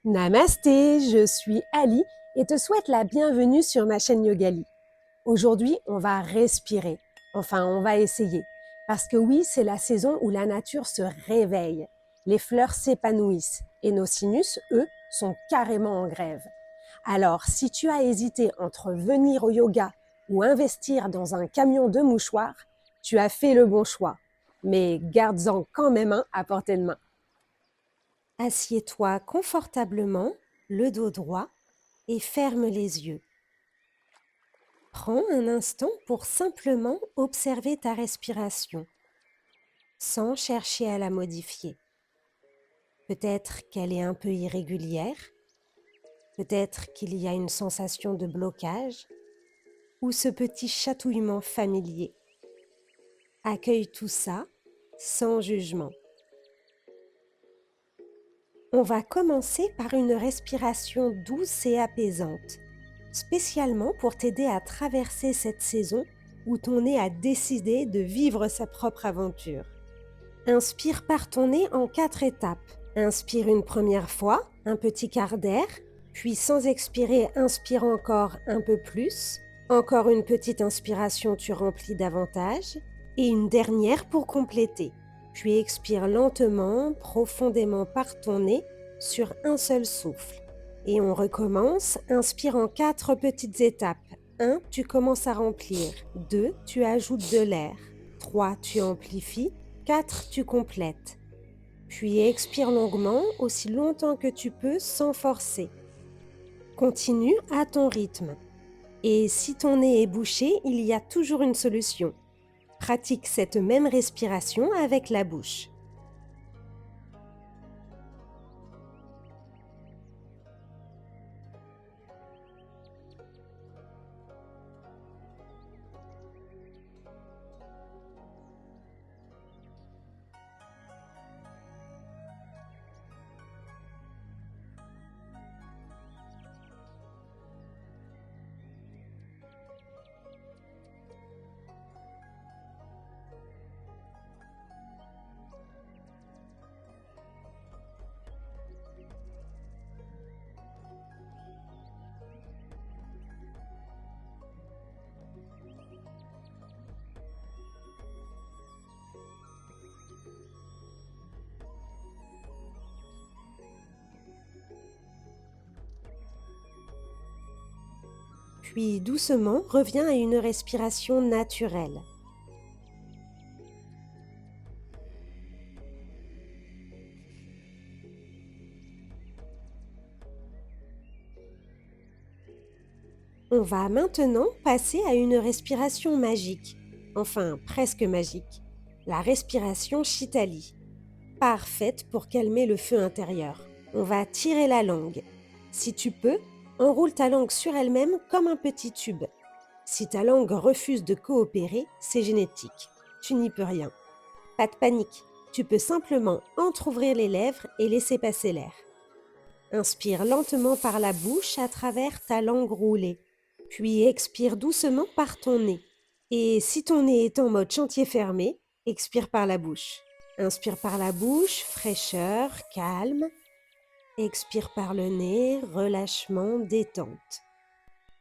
Namasté, je suis Ali et te souhaite la bienvenue sur ma chaîne Yogali. Aujourd'hui, on va respirer. Enfin, on va essayer. Parce que oui, c'est la saison où la nature se réveille. Les fleurs s'épanouissent et nos sinus, eux, sont carrément en grève. Alors, si tu as hésité entre venir au yoga ou investir dans un camion de mouchoirs, tu as fait le bon choix. Mais garde-en quand même un à portée de main. Assieds-toi confortablement, le dos droit, et ferme les yeux. Prends un instant pour simplement observer ta respiration, sans chercher à la modifier. Peut-être qu'elle est un peu irrégulière, peut-être qu'il y a une sensation de blocage, ou ce petit chatouillement familier. Accueille tout ça sans jugement. On va commencer par une respiration douce et apaisante, spécialement pour t'aider à traverser cette saison où ton nez a décidé de vivre sa propre aventure. Inspire par ton nez en 4 étapes. Inspire une première fois, un petit quart d'air, puis sans expirer, inspire encore un peu plus. Encore une petite inspiration, tu remplis davantage. Et une dernière pour compléter. Puis expire lentement, profondément par ton nez, sur un seul souffle. Et on recommence, inspire en 4 petites étapes. 1, tu commences à remplir. 2, tu ajoutes de l'air. 3, tu amplifies. 4, tu complètes. Puis expire longuement, aussi longtemps que tu peux, sans forcer. Continue à ton rythme. Et si ton nez est bouché, il y a toujours une solution. Pratique cette même respiration avec la bouche. Puis doucement, reviens à une respiration naturelle. On va maintenant passer à une respiration magique. Enfin, presque magique. La respiration Shitali. Parfaite pour calmer le feu intérieur. On va tirer la langue. Si tu peux, enroule ta langue sur elle-même comme un petit tube. Si ta langue refuse de coopérer, c'est génétique. Tu n'y peux rien. Pas de panique. Tu peux simplement entrouvrir les lèvres et laisser passer l'air. Inspire lentement par la bouche à travers ta langue roulée. Puis expire doucement par ton nez. Et si ton nez est en mode chantier fermé, expire par la bouche. Inspire par la bouche, fraîcheur, calme. Expire par le nez, relâchement, détente.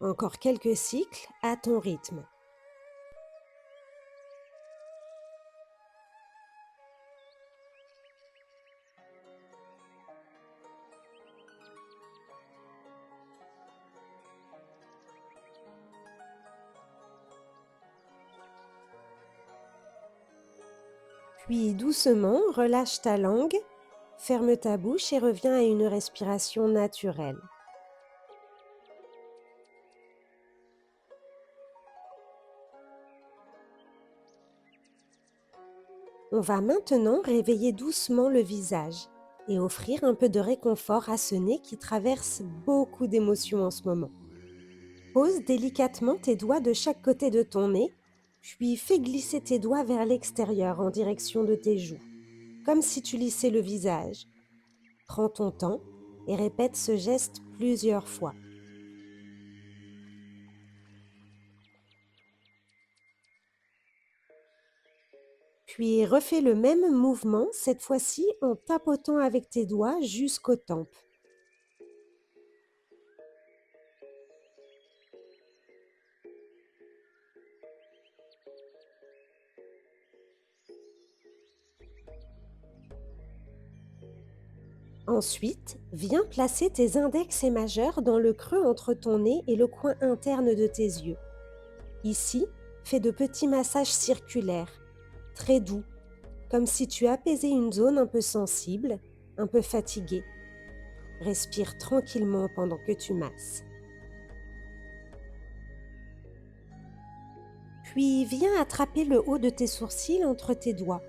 Encore quelques cycles à ton rythme. Puis doucement, relâche ta langue, ferme ta bouche et reviens à une respiration naturelle. On va maintenant réveiller doucement le visage et offrir un peu de réconfort à ce nez qui traverse beaucoup d'émotions en ce moment. Pose délicatement tes doigts de chaque côté de ton nez, puis fais glisser tes doigts vers l'extérieur en direction de tes joues, comme si tu lissais le visage. Prends ton temps et répète ce geste plusieurs fois. Puis refais le même mouvement, cette fois-ci en tapotant avec tes doigts jusqu'aux tempes. Ensuite, viens placer tes index et majeurs dans le creux entre ton nez et le coin interne de tes yeux. Ici, fais de petits massages circulaires, très doux, comme si tu apaisais une zone un peu sensible, un peu fatiguée. Respire tranquillement pendant que tu masses. Puis viens attraper le haut de tes sourcils entre tes doigts.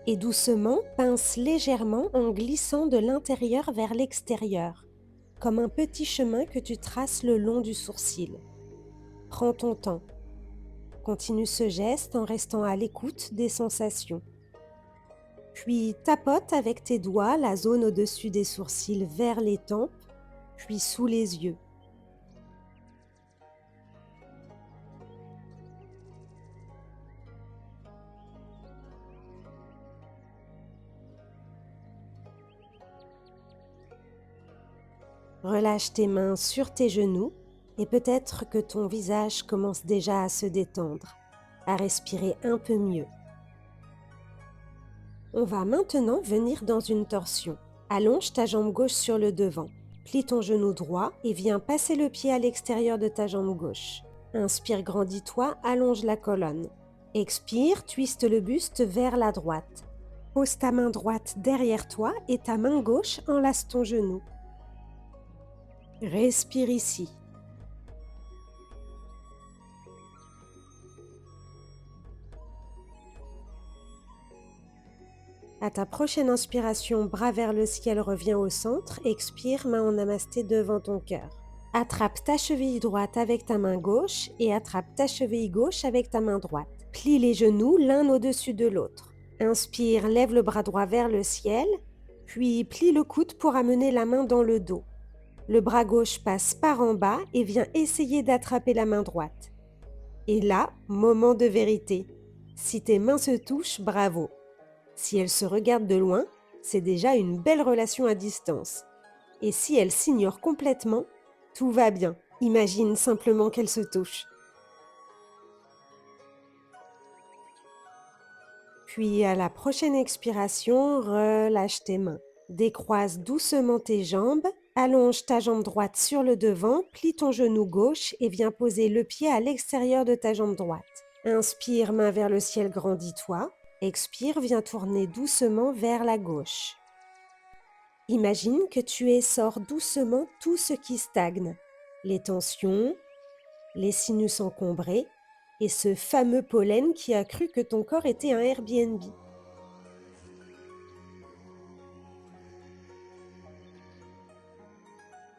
Et doucement, pince légèrement en glissant de l'intérieur vers l'extérieur, comme un petit chemin que tu traces le long du sourcil. Prends ton temps. Continue ce geste en restant à l'écoute des sensations. Puis tapote avec tes doigts la zone au-dessus des sourcils vers les tempes, puis sous les yeux. Relâche tes mains sur tes genoux et peut-être que ton visage commence déjà à se détendre, à respirer un peu mieux. On va maintenant venir dans une torsion. Allonge ta jambe gauche sur le devant. Plie ton genou droit et viens passer le pied à l'extérieur de ta jambe gauche. Inspire, grandis-toi, allonge la colonne. Expire, twiste le buste vers la droite. Pose ta main droite derrière toi et ta main gauche enlace ton genou. Respire ici. À ta prochaine inspiration, bras vers le ciel, reviens au centre. Expire, main en namasté devant ton cœur. Attrape ta cheville droite avec ta main gauche et attrape ta cheville gauche avec ta main droite. Plie les genoux l'un au-dessus de l'autre. Inspire, lève le bras droit vers le ciel, puis plie le coude pour amener la main dans le dos. Le bras gauche passe par en bas et vient essayer d'attraper la main droite. Et là, moment de vérité. Si tes mains se touchent, bravo. Si elles se regardent de loin, c'est déjà une belle relation à distance. Et si elles s'ignorent complètement, tout va bien. Imagine simplement qu'elles se touchent. Puis à la prochaine expiration, relâche tes mains. Décroise doucement tes jambes, allonge ta jambe droite sur le devant, plie ton genou gauche et viens poser le pied à l'extérieur de ta jambe droite. Inspire, main vers le ciel, grandis-toi. Expire, viens tourner doucement vers la gauche. Imagine que tu essores doucement tout ce qui stagne, les tensions, les sinus encombrés et ce fameux pollen qui a cru que ton corps était un Airbnb.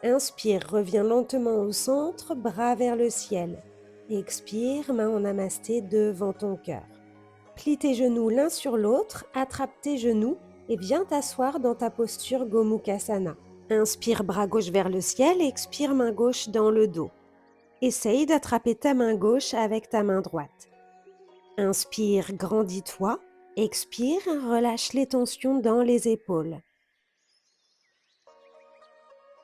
Inspire, reviens lentement au centre, bras vers le ciel. Expire, main en namasté devant ton cœur. Plie tes genoux l'un sur l'autre, attrape tes genoux et viens t'asseoir dans ta posture Gomukhasana. Inspire, bras gauche vers le ciel, expire, main gauche dans le dos. Essaye d'attraper ta main gauche avec ta main droite. Inspire, grandis-toi. Expire, relâche les tensions dans les épaules.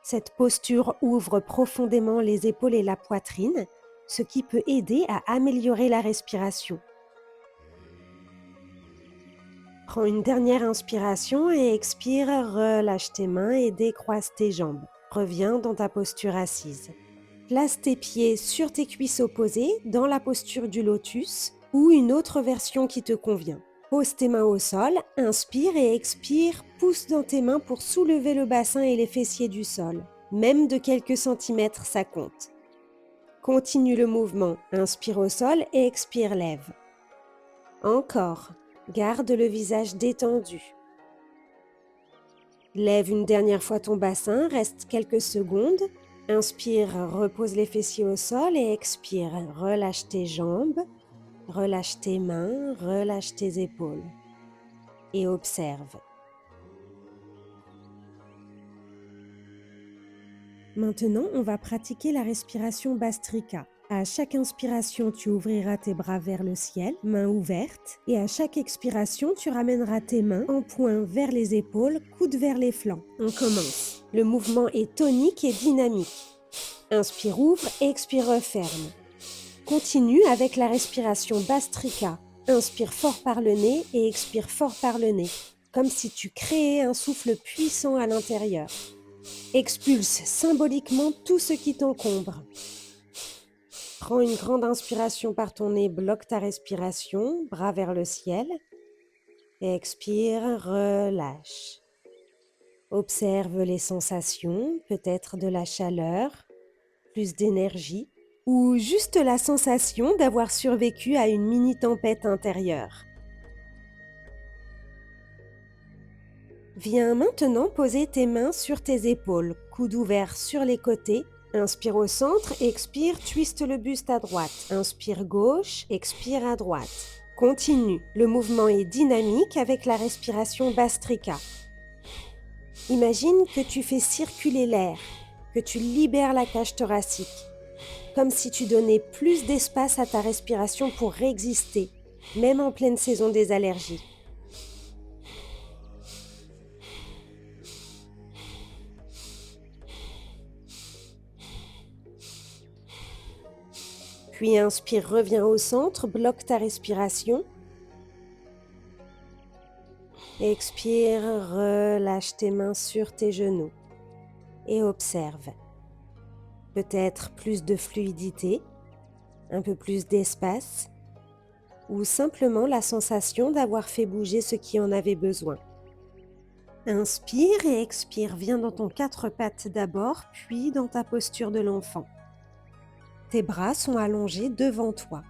Cette posture ouvre profondément les épaules et la poitrine, ce qui peut aider à améliorer la respiration. Prends une dernière inspiration et expire, relâche tes mains et décroise tes jambes. Reviens dans ta posture assise. Place tes pieds sur tes cuisses opposées dans la posture du lotus ou une autre version qui te convient. Pose tes mains au sol, inspire et expire, pousse dans tes mains pour soulever le bassin et les fessiers du sol. Même de quelques centimètres, ça compte. Continue le mouvement, inspire au sol et expire, lève. Encore. Garde le visage détendu. Lève une dernière fois ton bassin, reste quelques secondes. Inspire, repose les fessiers au sol et expire. Relâche tes jambes, relâche tes mains, relâche tes épaules. Et observe. Maintenant, on va pratiquer la respiration Bhastrika. À chaque inspiration, tu ouvriras tes bras vers le ciel, mains ouvertes, et à chaque expiration, tu ramèneras tes mains en poing vers les épaules, coudes vers les flancs. On commence. Le mouvement est tonique et dynamique. Inspire, ouvre, expire, referme. Continue avec la respiration Bhastrika. Inspire fort par le nez et expire fort par le nez. comme si tu créais un souffle puissant à l'intérieur. Expulse symboliquement tout ce qui t'encombre. Prends une grande inspiration par ton nez, bloque ta respiration, bras vers le ciel. Expire, relâche. Observe les sensations, peut-être de la chaleur, plus d'énergie, ou juste la sensation d'avoir survécu à une mini-tempête intérieure. Viens maintenant poser tes mains sur tes épaules, coudes ouverts sur les côtés. Inspire au centre, expire, twiste le buste à droite. Inspire gauche, expire à droite. Continue, le mouvement est dynamique avec la respiration Bhastrika. Imagine que tu fais circuler l'air, que tu libères la cage thoracique, comme si tu donnais plus d'espace à ta respiration pour exister, même en pleine saison des allergies. Puis inspire, reviens au centre, bloque ta respiration. Expire, relâche tes mains sur tes genoux et observe. Peut-être plus de fluidité, un peu plus d'espace, ou simplement la sensation d'avoir fait bouger ce qui en avait besoin. Inspire et expire, viens dans ton quatre pattes d'abord, puis dans ta posture de l'enfant. Tes bras sont allongés devant toi.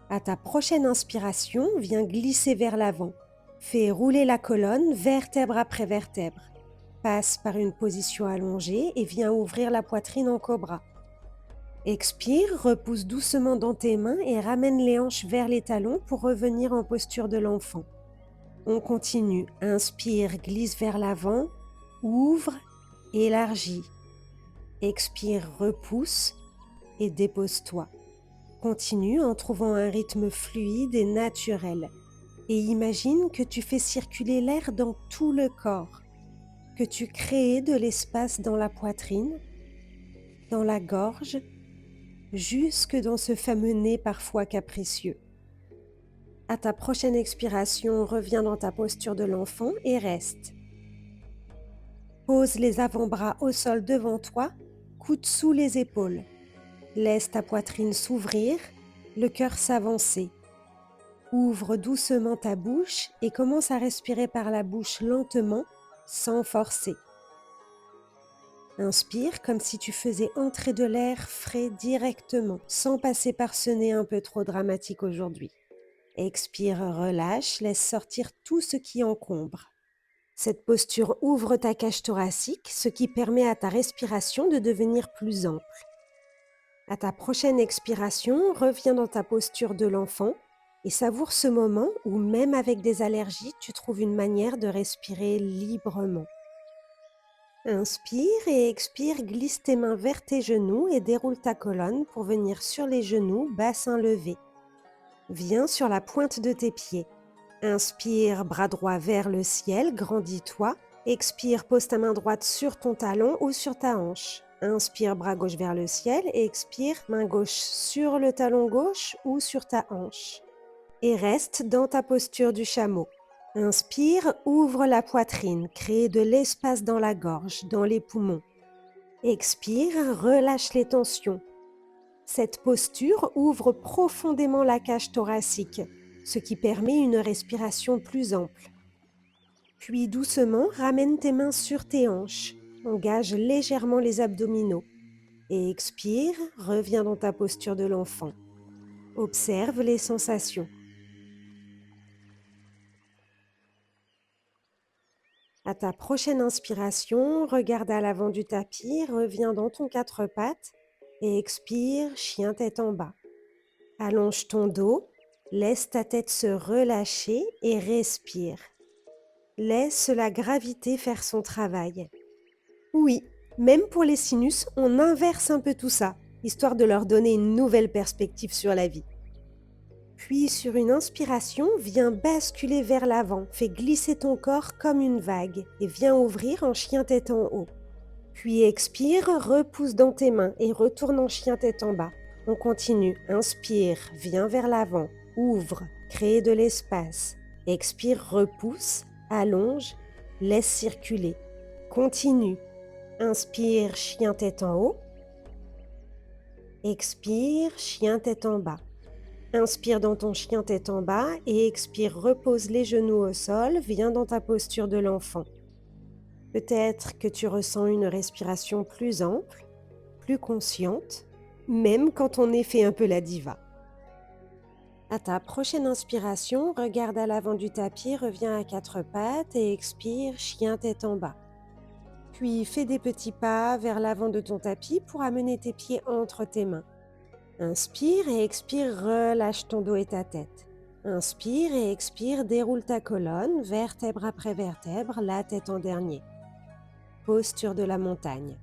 À ta prochaine inspiration, viens glisser vers l'avant. Fais rouler la colonne, vertèbre après vertèbre. Passe par une position allongée et viens ouvrir la poitrine en cobra. Expire, repousse doucement dans tes mains et ramène les hanches vers les talons pour revenir en posture de l'enfant. On continue. Inspire, glisse vers l'avant, ouvre, élargis. Expire, repousse et dépose-toi. Continue en trouvant un rythme fluide et naturel. Et imagine que tu fais circuler l'air dans tout le corps, que tu crées de l'espace dans la poitrine, dans la gorge, jusque dans ce fameux nez parfois capricieux. À ta prochaine expiration, reviens dans ta posture de l'enfant et reste. Pose les avant-bras au sol devant toi, coude sous les épaules. Laisse ta poitrine s'ouvrir, le cœur s'avancer. Ouvre doucement ta bouche et commence à respirer par la bouche lentement, sans forcer. Inspire comme si tu faisais entrer de l'air frais directement, sans passer par ce nez un peu trop dramatique aujourd'hui. Expire, relâche, laisse sortir tout ce qui encombre. Cette posture ouvre ta cage thoracique, ce qui permet à ta respiration de devenir plus ample. À ta prochaine expiration, reviens dans ta posture de l'enfant et savoure ce moment où même avec des allergies, tu trouves une manière de respirer librement. Inspire et expire, glisse tes mains vers tes genoux et déroule ta colonne pour venir sur les genoux, bassin levé. Viens sur la pointe de tes pieds. Inspire, bras droit vers le ciel, grandis-toi. Expire, pose ta main droite sur ton talon ou sur ta hanche. Inspire, bras gauche vers le ciel et expire, main gauche sur le talon gauche ou sur ta hanche. Et reste dans ta posture du chameau. Inspire, ouvre la poitrine, crée de l'espace dans la gorge, dans les poumons. Expire, relâche les tensions. Cette posture ouvre profondément la cage thoracique, ce qui permet une respiration plus ample. Puis doucement, ramène tes mains sur tes hanches. Engage légèrement les abdominaux. Et expire, reviens dans ta posture de l'enfant. Observe les sensations. À ta prochaine inspiration, regarde à l'avant du tapis, reviens dans ton quatre pattes et expire, chien tête en bas. Allonge ton dos, laisse ta tête se relâcher et respire. Laisse la gravité faire son travail. Oui, même pour les sinus, on inverse un peu tout ça, histoire de leur donner une nouvelle perspective sur la vie. Puis sur une inspiration, viens basculer vers l'avant, fais glisser ton corps comme une vague et viens ouvrir en chien tête en haut. Puis expire, repousse dans tes mains et retourne en chien tête en bas. On continue, inspire, viens vers l'avant, ouvre, crée de l'espace. Expire, repousse, allonge, laisse circuler. Continue. Inspire, chien tête en haut. Expire, chien tête en bas. Inspire dans ton chien tête en bas et expire, repose les genoux au sol, viens dans ta posture de l'enfant. Peut-être que tu ressens une respiration plus ample, plus consciente, même quand on est fait un peu la diva. À ta prochaine inspiration, regarde à l'avant du tapis, reviens à quatre pattes et expire, chien tête en bas. Puis fais des petits pas vers l'avant de ton tapis pour amener tes pieds entre tes mains. Inspire et expire, relâche ton dos et ta tête. Inspire et expire, déroule ta colonne, vertèbre après vertèbre, la tête en dernier. Posture de la montagne.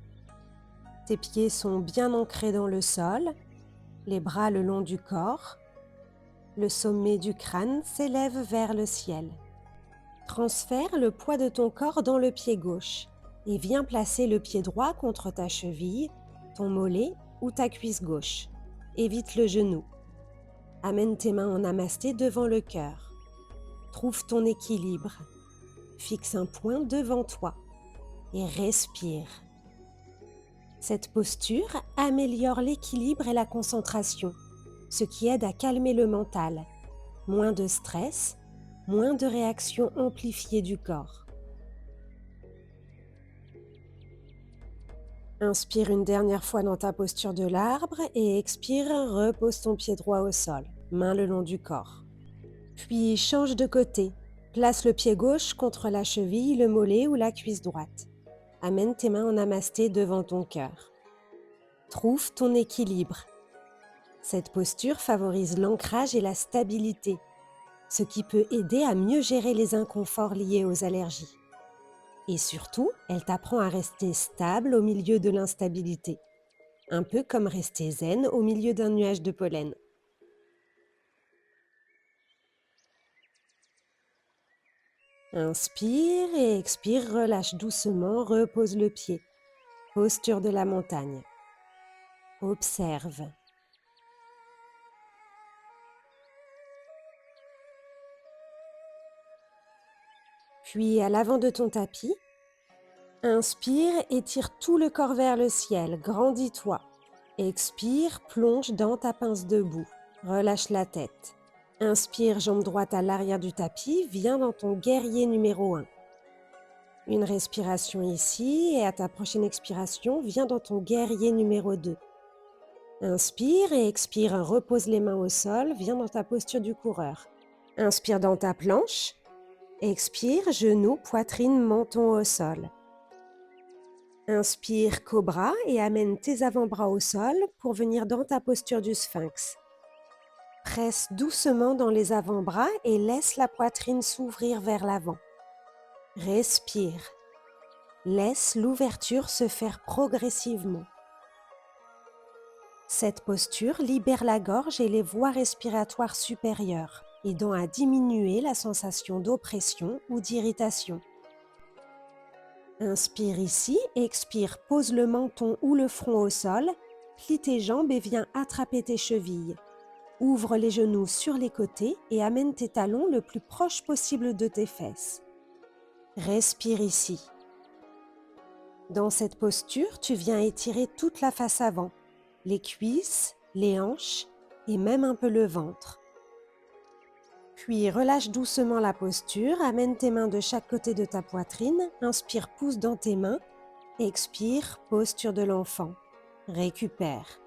Tes pieds sont bien ancrés dans le sol, les bras le long du corps. Le sommet du crâne s'élève vers le ciel. Transfère le poids de ton corps dans le pied gauche et viens placer le pied droit contre ta cheville, ton mollet ou ta cuisse gauche. Évite le genou. Amène tes mains en namasté devant le cœur. Trouve ton équilibre. Fixe un point devant toi et respire. Cette posture améliore l'équilibre et la concentration, ce qui aide à calmer le mental. Moins de stress, moins de réactions amplifiées du corps. Inspire une dernière fois dans ta posture de l'arbre et expire, repose ton pied droit au sol, main le long du corps. Puis change de côté, place le pied gauche contre la cheville, le mollet ou la cuisse droite. Amène tes mains en namasté devant ton cœur. Trouve ton équilibre. Cette posture favorise l'ancrage et la stabilité, ce qui peut aider à mieux gérer les inconforts liés aux allergies. Et surtout, elle t'apprend à rester stable au milieu de l'instabilité, un peu comme rester zen au milieu d'un nuage de pollen. Inspire et expire, relâche doucement, repose le pied. Posture de la montagne. Observe. Puis à l'avant de ton tapis, inspire, étire tout le corps vers le ciel, grandis-toi. Expire, plonge dans ta pince debout. Relâche la tête. Inspire, jambe droite à l'arrière du tapis, viens dans ton guerrier numéro 1. Une respiration ici et à ta prochaine expiration, viens dans ton guerrier numéro 2. Inspire et expire, repose les mains au sol, viens dans ta posture du coureur. Inspire dans ta planche. Expire, genoux, poitrine, menton au sol. Inspire, cobra et amène tes avant-bras au sol pour venir dans ta posture du sphinx. Presse doucement dans les avant-bras et laisse la poitrine s'ouvrir vers l'avant. Respire. Laisse l'ouverture se faire progressivement. Cette posture libère la gorge et les voies respiratoires supérieures, aidant à diminuer la sensation d'oppression ou d'irritation. Inspire ici, expire, pose le menton ou le front au sol, plie tes jambes et viens attraper tes chevilles. Ouvre les genoux sur les côtés et amène tes talons le plus proche possible de tes fesses. Respire ici. Dans cette posture, tu viens étirer toute la face avant, les cuisses, les hanches et même un peu le ventre. Puis relâche doucement la posture, amène tes mains de chaque côté de ta poitrine, inspire, pousse dans tes mains, expire, posture de l'enfant. Récupère.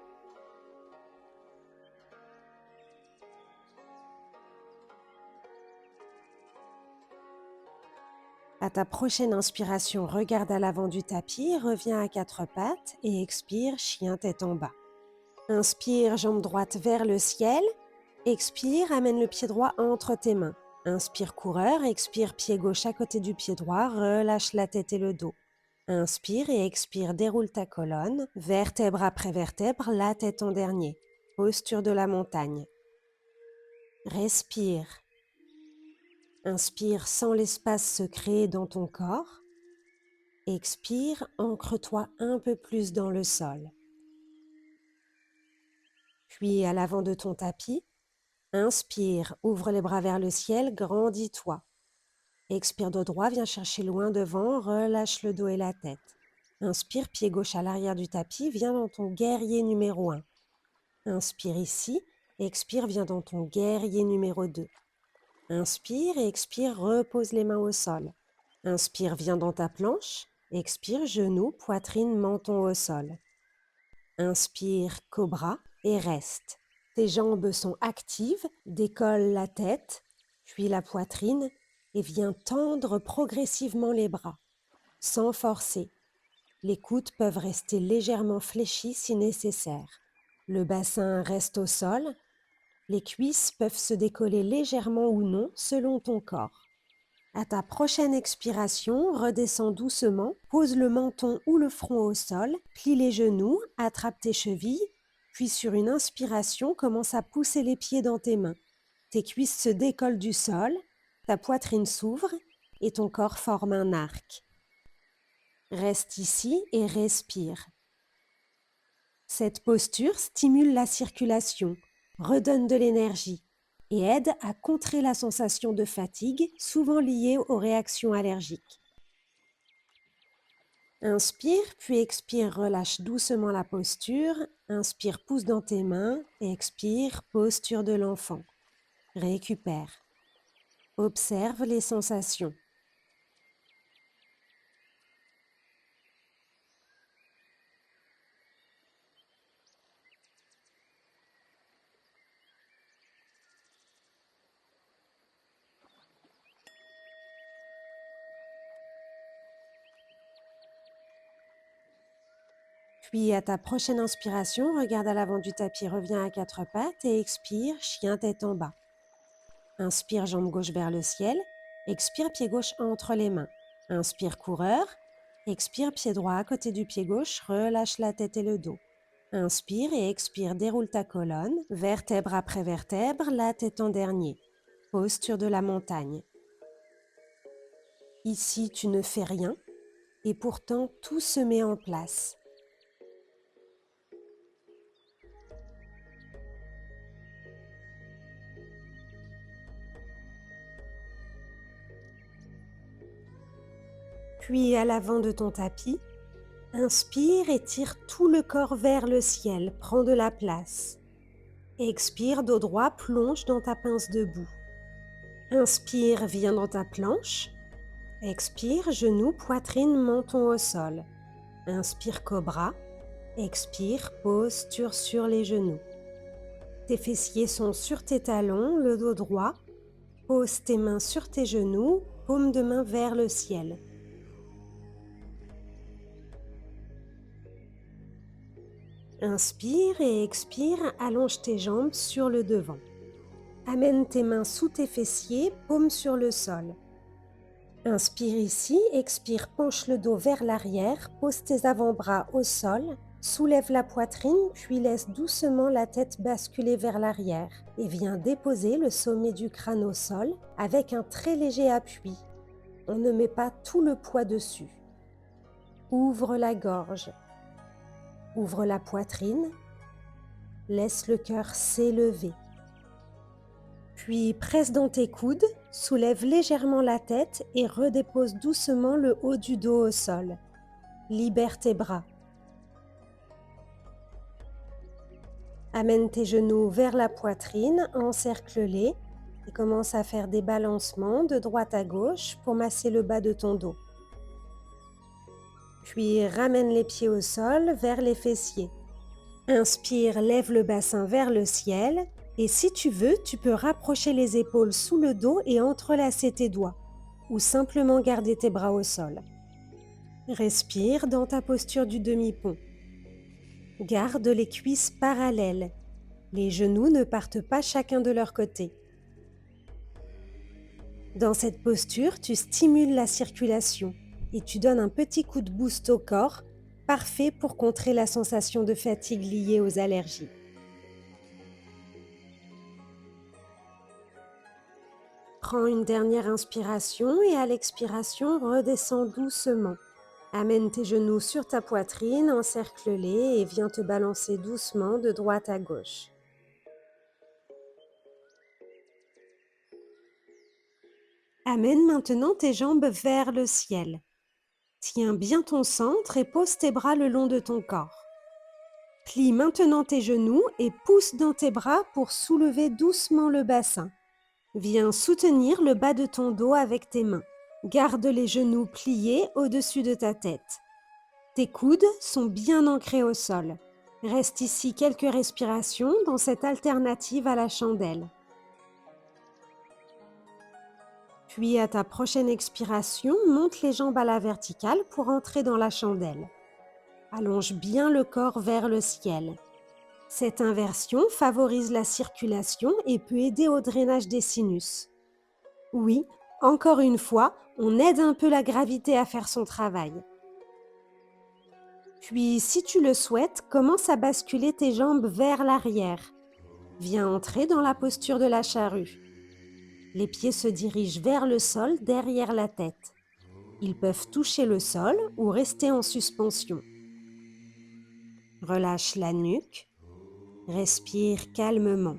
À ta prochaine inspiration, regarde à l'avant du tapis, reviens à quatre pattes et expire, chien tête en bas. Inspire, jambe droite vers le ciel. Expire, amène le pied droit entre tes mains. Inspire, coureur. Expire, pied gauche à côté du pied droit. Relâche la tête et le dos. Inspire et expire, déroule ta colonne. Vertèbre après vertèbre, la tête en dernier. Posture de la montagne. Respire. Inspire, sens l'espace se créer dans ton corps. Expire, ancre-toi un peu plus dans le sol. Puis à l'avant de ton tapis, inspire, ouvre les bras vers le ciel, grandis-toi. Expire dos droit, viens chercher loin devant, relâche le dos et la tête. Inspire, pied gauche à l'arrière du tapis, viens dans ton guerrier numéro 1. Inspire ici, expire, viens dans ton guerrier numéro 2. Inspire et expire, repose les mains au sol. Inspire, viens dans ta planche. Expire, genoux, poitrine, menton au sol. Inspire, cobra et reste. Tes jambes sont actives, décolle la tête, puis la poitrine et viens tendre progressivement les bras, sans forcer. Les coudes peuvent rester légèrement fléchis si nécessaire. Le bassin reste au sol. Les cuisses peuvent se décoller légèrement ou non selon ton corps. À ta prochaine expiration, redescends doucement, pose le menton ou le front au sol, plie les genoux, attrape tes chevilles, puis sur une inspiration, commence à pousser les pieds dans tes mains. Tes cuisses se décollent du sol, ta poitrine s'ouvre et ton corps forme un arc. Reste ici et respire. Cette posture stimule la circulation, redonne de l'énergie et aide à contrer la sensation de fatigue, souvent liée aux réactions allergiques. Inspire, puis expire, relâche doucement la posture. Inspire, pousse dans tes mains. Expire, posture de l'enfant. Récupère. Observe les sensations. Puis à ta prochaine inspiration, regarde à l'avant du tapis, reviens à quatre pattes et expire, chien tête en bas. Inspire, jambe gauche vers le ciel. Expire, pied gauche entre les mains. Inspire, coureur. Expire, pied droit à côté du pied gauche, relâche la tête et le dos. Inspire et expire, déroule ta colonne, vertèbre après vertèbre, la tête en dernier. Posture de la montagne. Ici, tu ne fais rien et pourtant tout se met en place. Puis à l'avant de ton tapis, inspire et tire tout le corps vers le ciel, prends de la place. Expire, dos droit, plonge dans ta pince debout. Inspire, viens dans ta planche. Expire, genoux, poitrine, menton au sol. Inspire, cobra. Expire, posture sur les genoux. Tes fessiers sont sur tes talons, le dos droit. Pose tes mains sur tes genoux, paume de main vers le ciel. Inspire et expire, allonge tes jambes sur le devant. Amène tes mains sous tes fessiers, paume sur le sol. Inspire ici, expire, penche le dos vers l'arrière, pose tes avant-bras au sol, soulève la poitrine, puis laisse doucement la tête basculer vers l'arrière et viens déposer le sommet du crâne au sol avec un très léger appui. On ne met pas tout le poids dessus. Ouvre la gorge. Ouvre la poitrine, laisse le cœur s'élever. Puis presse dans tes coudes, soulève légèrement la tête et redépose doucement le haut du dos au sol. Libère tes bras. Amène tes genoux vers la poitrine, encercle-les et commence à faire des balancements de droite à gauche pour masser le bas de ton dos. Puis ramène les pieds au sol vers les fessiers. Inspire, lève le bassin vers le ciel et si tu veux, tu peux rapprocher les épaules sous le dos et entrelacer tes doigts ou simplement garder tes bras au sol. Respire dans ta posture du demi-pont. Garde les cuisses parallèles. Les genoux ne partent pas chacun de leur côté. Dans cette posture, tu stimules la circulation et tu donnes un petit coup de boost au corps, parfait pour contrer la sensation de fatigue liée aux allergies. Prends une dernière inspiration et à l'expiration, redescends doucement. Amène tes genoux sur ta poitrine, encercle-les et viens te balancer doucement de droite à gauche. Amène maintenant tes jambes vers le ciel. Tiens bien ton centre et pose tes bras le long de ton corps. Plie maintenant tes genoux et pousse dans tes bras pour soulever doucement le bassin. Viens soutenir le bas de ton dos avec tes mains. Garde les genoux pliés au-dessus de ta tête. Tes coudes sont bien ancrés au sol. Reste ici quelques respirations dans cette alternative à la chandelle. Puis à ta prochaine expiration, monte les jambes à la verticale pour entrer dans la chandelle. Allonge bien le corps vers le ciel. Cette inversion favorise la circulation et peut aider au drainage des sinus. Oui, encore une fois, on aide un peu la gravité à faire son travail. Puis, si tu le souhaites, commence à basculer tes jambes vers l'arrière. Viens entrer dans la posture de la charrue. Les pieds se dirigent vers le sol derrière la tête. Ils peuvent toucher le sol ou rester en suspension. Relâche la nuque. Respire calmement.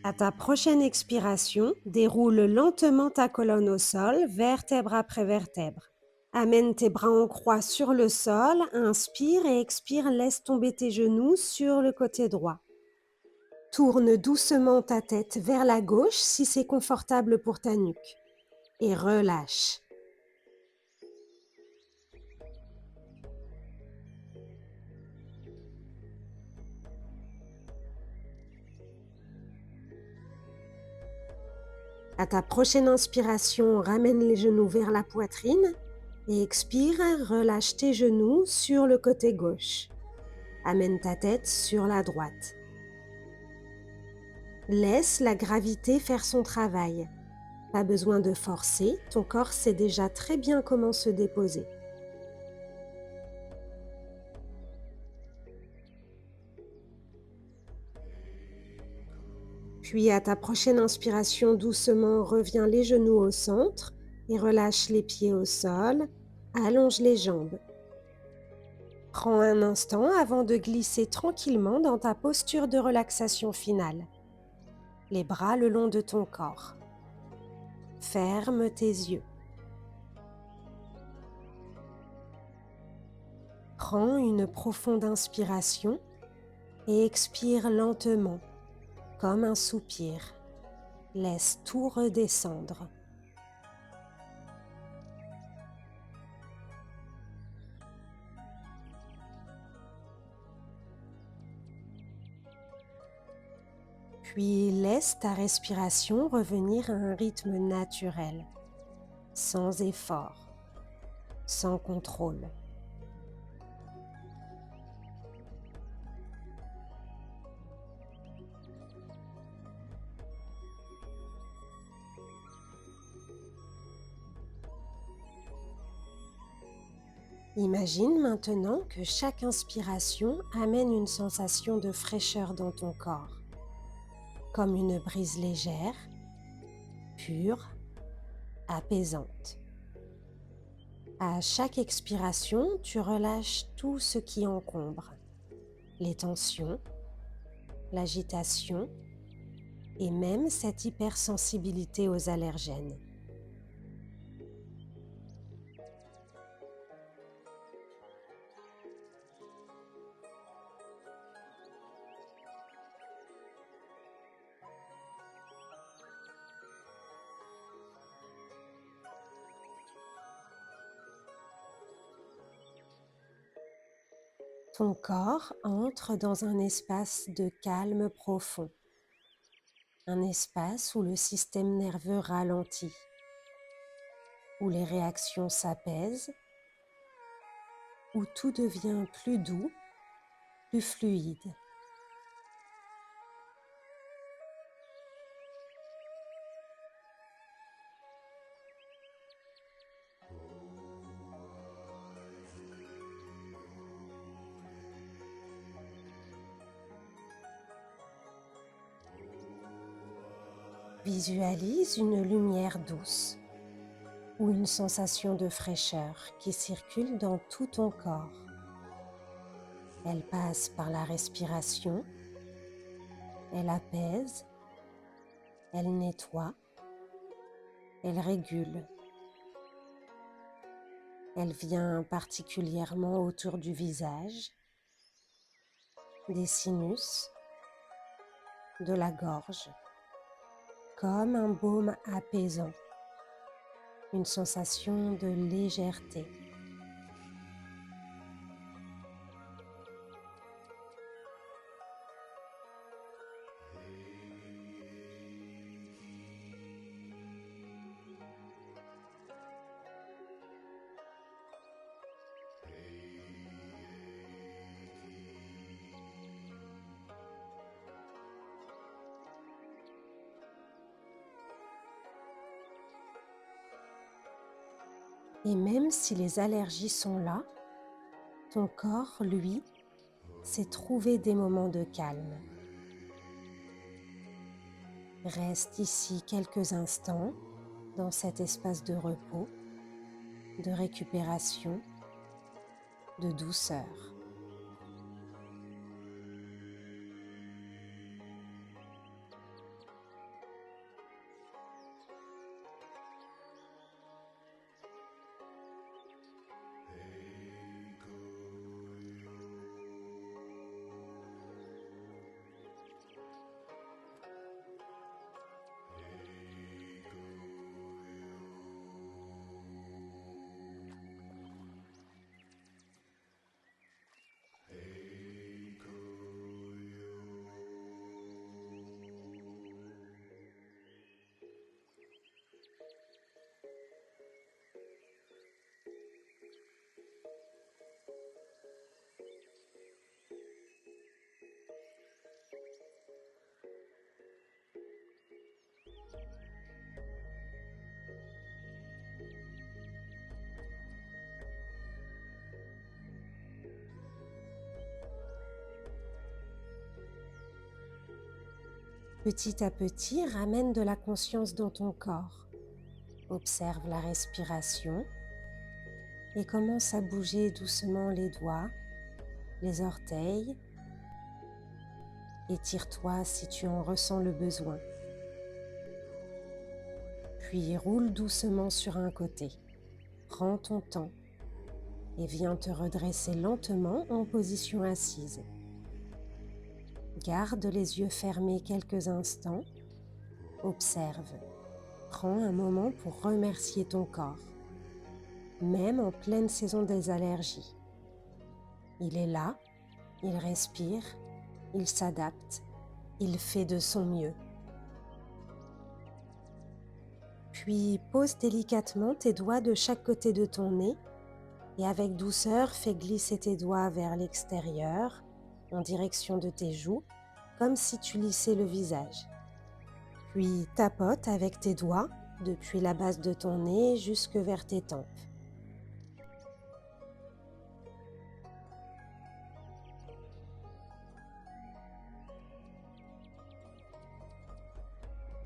À ta prochaine expiration, déroule lentement ta colonne au sol, vertèbre après vertèbre. Amène tes bras en croix sur le sol, inspire et expire, laisse tomber tes genoux sur le côté droit. Tourne doucement ta tête vers la gauche si c'est confortable pour ta nuque. Et relâche. À ta prochaine inspiration, ramène les genoux vers la poitrine et expire, relâche tes genoux sur le côté gauche. Amène ta tête sur la droite. Laisse la gravité faire son travail. Pas besoin de forcer, ton corps sait déjà très bien comment se déposer. Puis à ta prochaine inspiration, doucement reviens les genoux au centre et relâche les pieds au sol, allonge les jambes. Prends un instant avant de glisser tranquillement dans ta posture de relaxation finale. Les bras le long de ton corps. Ferme tes yeux. Prends une profonde inspiration et expire lentement, comme un soupir. Laisse tout redescendre. Puis laisse ta respiration revenir à un rythme naturel, sans effort, sans contrôle. Imagine maintenant que chaque inspiration amène une sensation de fraîcheur dans ton corps, comme une brise légère, pure, apaisante. À chaque expiration, tu relâches tout ce qui encombre, les tensions, l'agitation et même cette hypersensibilité aux allergènes. Ton corps entre dans un espace de calme profond, un espace où le système nerveux ralentit, où les réactions s'apaisent, où tout devient plus doux, plus fluide. Visualise une lumière douce ou une sensation de fraîcheur qui circule dans tout ton corps. Elle passe par la respiration, elle apaise, elle nettoie, elle régule. Elle vient particulièrement autour du visage, des sinus, de la gorge, comme un baume apaisant, une sensation de légèreté. Et même si les allergies sont là, ton corps, lui, sait trouver des moments de calme. Reste ici quelques instants dans cet espace de repos, de récupération, de douceur. Petit à petit, ramène de la conscience dans ton corps. Observe la respiration et commence à bouger doucement les doigts, les orteils. Étire-toi si tu en ressens le besoin. Puis roule doucement sur un côté. Prends ton temps et viens te redresser lentement en position assise. Garde les yeux fermés quelques instants. Observe. Prends un moment pour remercier ton corps, même en pleine saison des allergies. Il est là, il respire, il s'adapte, il fait de son mieux. Puis pose délicatement tes doigts de chaque côté de ton nez et avec douceur fais glisser tes doigts vers l'extérieur en direction de tes joues, comme si tu lissais le visage. Puis tapote avec tes doigts depuis la base de ton nez jusque vers tes tempes.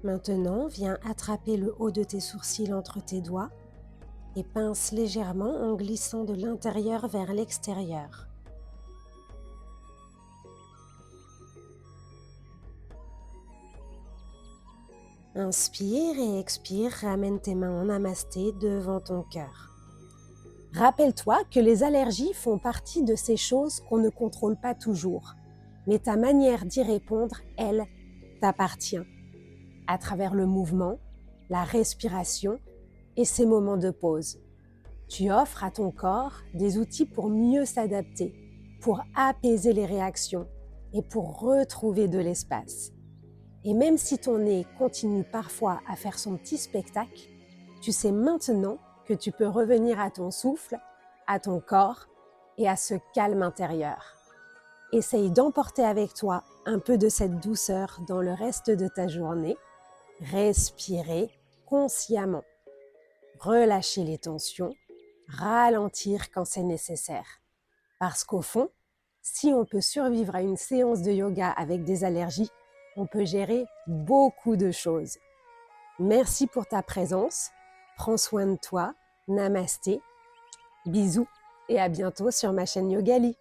Maintenant, viens attraper le haut de tes sourcils entre tes doigts et pince légèrement en glissant de l'intérieur vers l'extérieur. Inspire et expire, ramène tes mains en namasté devant ton cœur. Rappelle-toi que les allergies font partie de ces choses qu'on ne contrôle pas toujours. Mais ta manière d'y répondre, elle, t'appartient. À travers le mouvement, la respiration et ces moments de pause. Tu offres à ton corps des outils pour mieux s'adapter, pour apaiser les réactions et pour retrouver de l'espace. Et même si ton nez continue parfois à faire son petit spectacle, tu sais maintenant que tu peux revenir à ton souffle, à ton corps et à ce calme intérieur. Essaye d'emporter avec toi un peu de cette douceur dans le reste de ta journée. Respirer consciemment. Relâcher les tensions, ralentir quand c'est nécessaire. Parce qu'au fond, si on peut survivre à une séance de yoga avec des allergies, on peut gérer beaucoup de choses. Merci pour ta présence. Prends soin de toi. Namasté. Bisous et à bientôt sur ma chaîne Yogali.